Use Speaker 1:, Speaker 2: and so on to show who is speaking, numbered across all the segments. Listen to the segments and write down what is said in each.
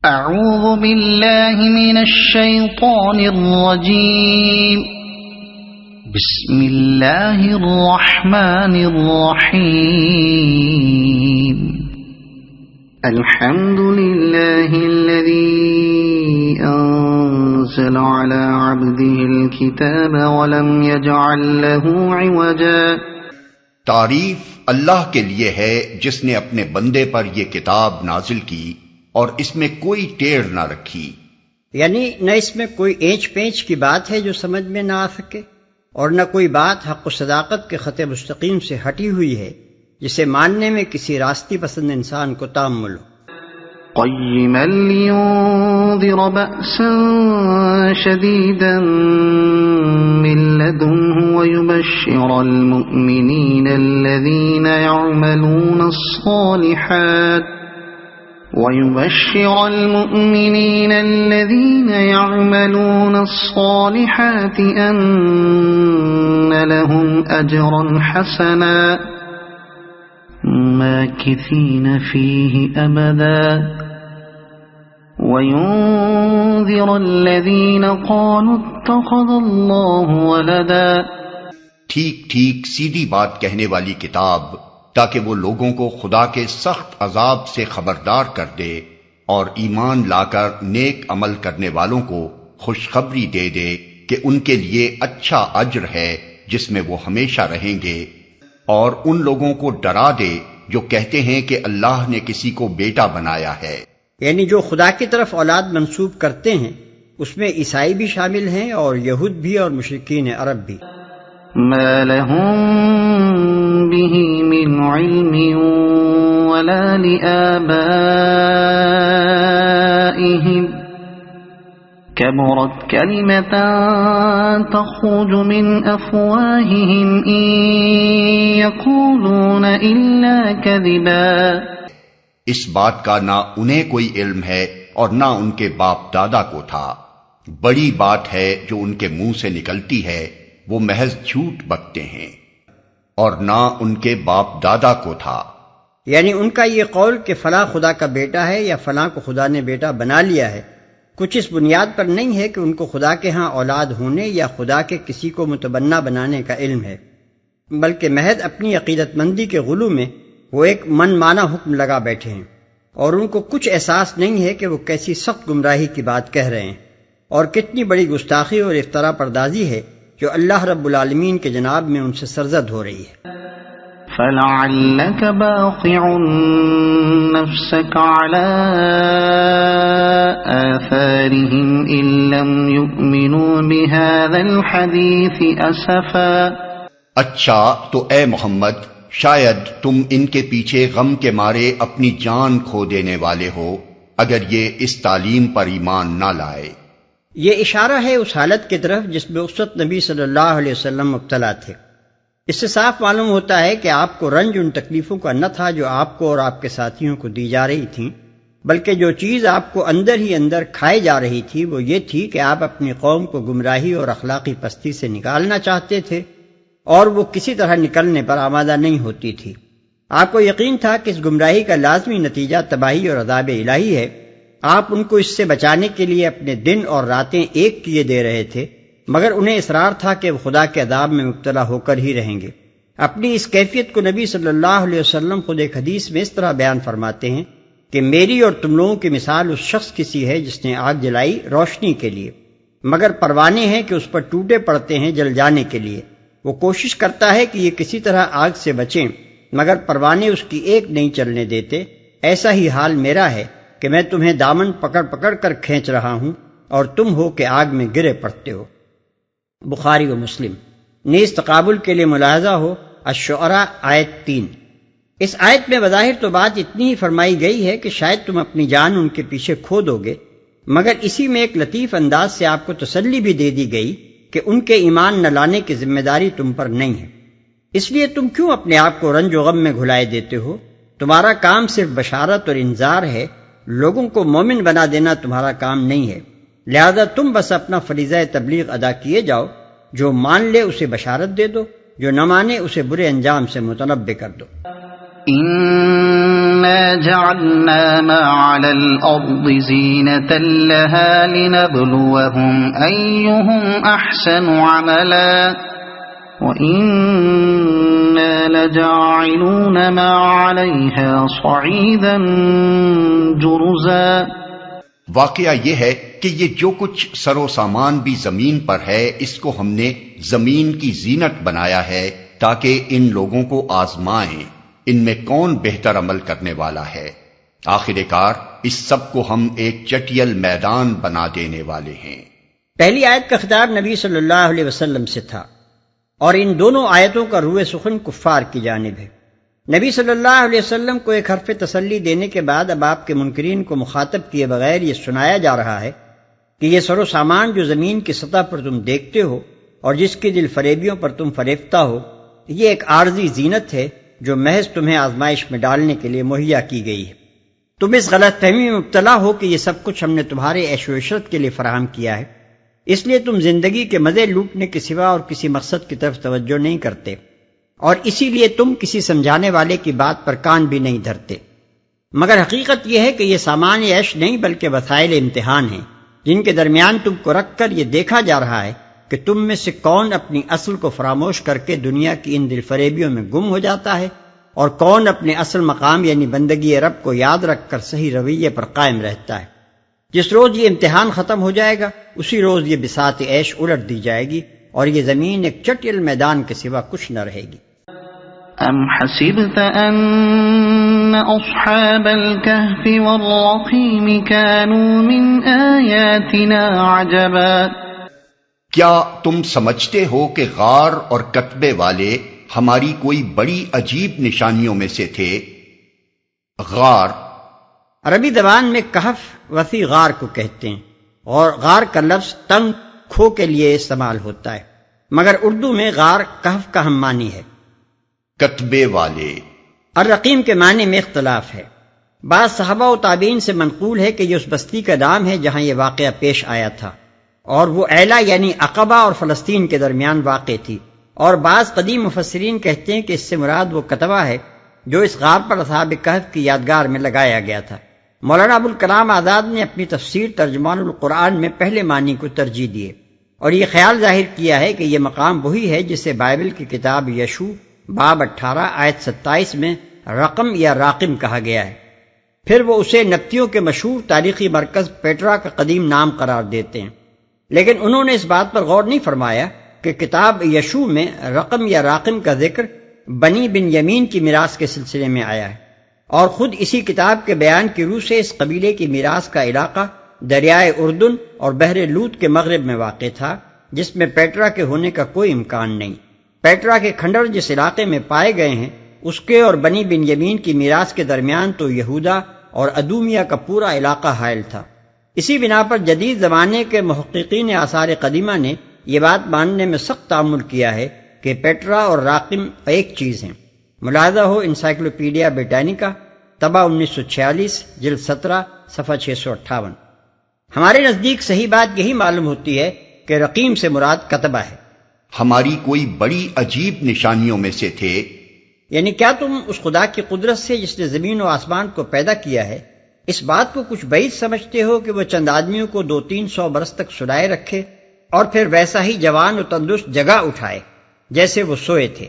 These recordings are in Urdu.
Speaker 1: اعوذ باللہ من الشیطان الرجیم بسم اللہ الرحمن الرحیم الحمد للہ الذی انزل على عبده الكتاب ولم يجعل له عوجا۔
Speaker 2: تعریف اللہ کے لیے ہے جس نے اپنے بندے پر یہ کتاب نازل کی اور اس میں کوئی ٹیڑھ نہ رکھی،
Speaker 3: یعنی نہ اس میں کوئی اینچ پینچ کی بات ہے جو سمجھ میں نہ آ سکے، اور نہ کوئی بات حق و صداقت کے خط مستقیم سے ہٹی ہوئی ہے جسے ماننے میں کسی راستی پسند انسان کو تامل ہو۔
Speaker 1: قیما لینذر بأسا شدیدا من لدنہ ویبشر المؤمنین الذین یعملون الصالحات أن لهم أجرا حسنا ماكثين فيه أبدا وينذر الذين قالوا اتخذ الله ولدا۔
Speaker 2: ٹھیک ٹھیک سیدھی بات کہنے والی کتاب تاکہ وہ لوگوں کو خدا کے سخت عذاب سے خبردار کر دے اور ایمان لا کر نیک عمل کرنے والوں کو خوشخبری دے دے کہ ان کے لیے اچھا اجر ہے جس میں وہ ہمیشہ رہیں گے، اور ان لوگوں کو ڈرا دے جو کہتے ہیں کہ اللہ نے کسی کو بیٹا بنایا ہے،
Speaker 3: یعنی جو خدا کی طرف اولاد منسوب کرتے ہیں اس میں عیسائی بھی شامل ہیں اور یہود بھی اور مشرکین عرب بھی۔
Speaker 1: ما لهم به من علم ولا لآبائهم كبرت كلمة تخرج من أفواههم إن يقولون إلا كذبا۔
Speaker 2: اس بات کا نہ انہیں کوئی علم ہے اور نہ ان کے باپ دادا کو تھا، بڑی بات ہے جو ان کے منہ سے نکلتی ہے، وہ محض جھوٹ بکتے ہیں، اور نہ ان کے باپ دادا کو تھا،
Speaker 3: یعنی ان کا یہ قول کہ فلاں خدا کا بیٹا ہے یا فلاں کو خدا نے بیٹا بنا لیا ہے کچھ اس بنیاد پر نہیں ہے کہ ان کو خدا کے ہاں اولاد ہونے یا خدا کے کسی کو متبنہ بنانے کا علم ہے، بلکہ محض اپنی عقیدت مندی کے غلو میں وہ ایک من مانا حکم لگا بیٹھے ہیں، اور ان کو کچھ احساس نہیں ہے کہ وہ کیسی سخت گمراہی کی بات کہہ رہے ہیں، اور کتنی بڑی گستاخی اور افترا پردازی ہے جو اللہ رب العالمین کے جناب میں ان سے سرزد ہو رہی ہے۔
Speaker 1: فَلَعَلَّكَ بَاخِعٌ نَفْسَكَ عَلَىٰ آثَارِهِمْ إِن لَّمْ يُؤْمِنُوا بِهَٰذَا الْحَدِيثِ أَسَفًا۔
Speaker 2: اچھا تو اے محمد شاید تم ان کے پیچھے غم کے مارے اپنی جان کھو دینے والے ہو اگر یہ اس تعلیم پر ایمان نہ لائے۔
Speaker 3: یہ اشارہ ہے اس حالت کی طرف جس میں اس وقت نبی صلی اللہ علیہ وسلم مبتلا تھے۔ اس سے صاف معلوم ہوتا ہے کہ آپ کو رنج ان تکلیفوں کا نہ تھا جو آپ کو اور آپ کے ساتھیوں کو دی جا رہی تھیں، بلکہ جو چیز آپ کو اندر ہی اندر کھائے جا رہی تھی وہ یہ تھی کہ آپ اپنی قوم کو گمراہی اور اخلاقی پستی سے نکالنا چاہتے تھے، اور وہ کسی طرح نکلنے پر آمادہ نہیں ہوتی تھی۔ آپ کو یقین تھا کہ اس گمراہی کا لازمی نتیجہ تباہی اور عذاب الہی ہے۔ آپ ان کو اس سے بچانے کے لیے اپنے دن اور راتیں ایک کیے دے رہے تھے، مگر انہیں اصرار تھا کہ وہ خدا کے عذاب میں مبتلا ہو کر ہی رہیں گے۔ اپنی اس کیفیت کو نبی صلی اللہ علیہ وسلم خود ایک حدیث میں اس طرح بیان فرماتے ہیں کہ میری اور تم لوگوں کی مثال اس شخص کی سی ہے جس نے آگ جلائی روشنی کے لیے، مگر پروانے ہیں کہ اس پر ٹوٹے پڑتے ہیں جل جانے کے لیے۔ وہ کوشش کرتا ہے کہ یہ کسی طرح آگ سے بچیں، مگر پروانے اس کی ایک نہیں چلنے دیتے۔ ایسا ہی حال میرا ہے کہ میں تمہیں دامن پکڑ پکڑ کر کھینچ رہا ہوں اور تم ہو کہ آگ میں گرے پڑتے ہو۔ بخاری و مسلم۔ نیز تقابل کے لیے ملاحظہ ہو الشعراء آیت 3۔ اس آیت میں بظاہر تو بات اتنی ہی فرمائی گئی ہے کہ شاید تم اپنی جان ان کے پیچھے کھو دو گے، مگر اسی میں ایک لطیف انداز سے آپ کو تسلی بھی دے دی گئی کہ ان کے ایمان نہ لانے کی ذمہ داری تم پر نہیں ہے۔ اس لیے تم کیوں اپنے آپ کو رنج و غم میں گھلائے دیتے ہو؟ تمہارا کام صرف بشارت اور انذار ہے، لوگوں کو مومن بنا دینا تمہارا کام نہیں ہے، لہذا تم بس اپنا فریضہ تبلیغ ادا کیے جاؤ، جو مان لے اسے بشارت دے دو، جو نہ مانے اسے برے انجام سے متنبہ کر دو۔
Speaker 1: إنا جعلنا ما على الأرض زينة لها لنبلوهم أيهم أحسن عملا وإنا لجاعلون ما عليها صعيدا جرزا۔
Speaker 2: واقعہ یہ ہے کہ یہ جو کچھ سر و سامان بھی زمین پر ہے اس کو ہم نے زمین کی زینت بنایا ہے تاکہ ان لوگوں کو آزمائیں ان میں کون بہتر عمل کرنے والا ہے۔ آخر کار اس سب کو ہم ایک چٹیل میدان بنا دینے والے ہیں۔
Speaker 3: پہلی آیت کا خطاب نبی صلی اللہ علیہ وسلم سے تھا اور ان دونوں آیتوں کا روح سخن کفار کی جانب ہے۔ نبی صلی اللہ علیہ وسلم کو ایک حرف تسلی دینے کے بعد اب آپ کے منکرین کو مخاطب کیے بغیر یہ سنایا جا رہا ہے کہ یہ سر و سامان جو زمین کی سطح پر تم دیکھتے ہو اور جس کی دل فریبیوں پر تم فریفتہ ہو، یہ ایک عارضی زینت ہے جو محض تمہیں آزمائش میں ڈالنے کے لیے مہیا کی گئی ہے۔ تم اس غلط فہمی میں مبتلا ہو کہ یہ سب کچھ ہم نے تمہارے عیش و عشرت کے لیے فراہم کیا ہے، اس لیے تم زندگی کے مزے لوٹنے کے سوا اور کسی مقصد کی طرف توجہ نہیں کرتے، اور اسی لیے تم کسی سمجھانے والے کی بات پر کان بھی نہیں دھرتے۔ مگر حقیقت یہ ہے کہ یہ سامان عیش نہیں بلکہ وسائل امتحان ہیں جن کے درمیان تم کو رکھ کر یہ دیکھا جا رہا ہے کہ تم میں سے کون اپنی اصل کو فراموش کر کے دنیا کی ان دل فریبیوں میں گم ہو جاتا ہے اور کون اپنے اصل مقام یعنی بندگی رب کو یاد رکھ کر صحیح رویے پر قائم رہتا ہے۔ جس روز یہ امتحان ختم ہو جائے گا اسی روز یہ بساط عیش الٹ دی جائے گی اور یہ زمین ایک چٹیل میدان کے سوا کچھ نہ رہے گی۔
Speaker 1: ام حسبت ان اصحاب الكهف والرقيم كانوا من آیاتنا عجبا،
Speaker 2: کیا تم سمجھتے ہو کہ غار اور کتبے والے ہماری کوئی بڑی عجیب نشانیوں میں سے تھے؟ غار
Speaker 3: عربی زبان میں کہف وسیع غار کو کہتے ہیں اور غار کا لفظ تنگ کھو کے لیے استعمال ہوتا ہے، مگر اردو میں غار کہف کا ہم معنی ہے۔
Speaker 2: کتبے والے
Speaker 3: الرقیم کے معنی میں اختلاف ہے۔ بعض صحابہ و تابعین سے منقول ہے کہ یہ اس بستی کا نام ہے جہاں یہ واقعہ پیش آیا تھا، اور وہ ایلا یعنی عقبہ اور فلسطین کے درمیان واقع تھی، اور بعض قدیم مفسرین کہتے ہیں کہ اس سے مراد وہ کتبہ ہے جو اس غار پر اصحاب کہف کی یادگار میں لگایا گیا تھا۔ مولانا ابوالکلام آزاد نے اپنی تفسیر ترجمان القرآن میں پہلے معنی کو ترجیح دیے اور یہ خیال ظاہر کیا ہے کہ یہ مقام وہی ہے جسے بائبل کی کتاب یشوع باب 18 آیت 27 میں رقم یا راقم کہا گیا ہے۔ پھر وہ اسے نبتیوں کے مشہور تاریخی مرکز پیٹرا کا قدیم نام قرار دیتے ہیں، لیکن انہوں نے اس بات پر غور نہیں فرمایا کہ کتاب یشوع میں رقم یا راقم کا ذکر بنی بن یمین کی میراث کے سلسلے میں آیا ہے، اور خود اسی کتاب کے بیان کی روح سے اس قبیلے کی میراث کا علاقہ دریائے اردن اور بحر لوط کے مغرب میں واقع تھا، جس میں پیٹرا کے ہونے کا کوئی امکان نہیں۔ پیٹرا کے کھنڈر جس علاقے میں پائے گئے ہیں اس کے اور بنی بن یمین کی میراث کے درمیان تو یہودا اور ادومیہ کا پورا علاقہ حائل تھا۔ اسی بنا پر جدید زمانے کے محققین آثار قدیمہ نے یہ بات ماننے میں سخت تعامل کیا ہے کہ پیٹرا اور راقم ایک چیز ہیں۔ ملاحظہ ہو انسائکلوپیڈیا بریٹانیکا طبع 1946 جلد 17 صفحہ 658۔ ہمارے نزدیک صحیح بات یہی معلوم ہوتی ہے کہ رقیم سے مراد کتبہ ہے۔
Speaker 2: ہماری کوئی بڑی عجیب نشانیوں میں سے تھے،
Speaker 3: یعنی کیا تم اس خدا کی قدرت سے جس نے زمین و آسمان کو پیدا کیا ہے اس بات کو کچھ بعید سمجھتے ہو کہ وہ چند آدمیوں کو 200-300 برس تک سلائے رکھے اور پھر ویسا ہی جوان و تندرست جگہ اٹھائے جیسے وہ سوئے تھے؟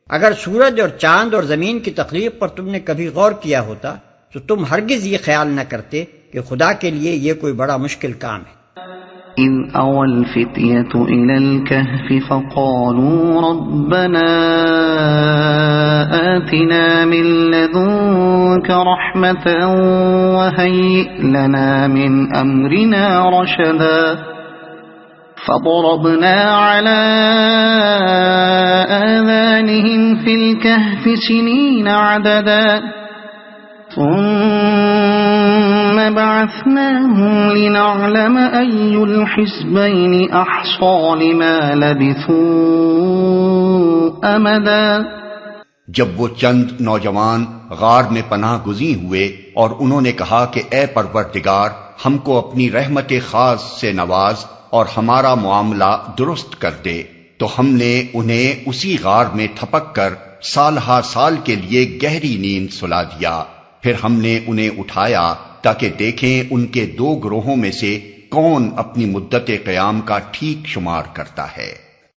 Speaker 3: اگر سورج اور چاند اور زمین کی تخلیق پر تم نے کبھی غور کیا ہوتا تو تم ہرگز یہ خیال نہ کرتے کہ خدا کے لیے یہ کوئی بڑا مشکل کام ہے۔
Speaker 1: إذ أوى الفتية إلى الكهف فقالوا ربنا آتنا من لدنك رحمة وهيئ لنا من أمرنا رشدا فضربنا على آذانهم في الكهف سنين عددا ثم بعثناهم لنعلم أي الحزبين أحصى لما لبثوا أمدا۔
Speaker 2: جب وہ چند نوجوان غار میں پناہ گزین ہوئے اور انہوں نے کہا کہ اے پروردگار ہم کو اپنی رحمت خاص سے نواز اور ہمارا معاملہ درست کر دے، تو ہم نے انہیں اسی غار میں تھپک کر سال ہا سال کے لیے گہری نیند سلا دیا۔ پھر ہم نے انہیں اٹھایا تاکہ دیکھیں ان کے 2 گروہوں میں سے کون اپنی مدت قیام کا ٹھیک شمار کرتا ہے۔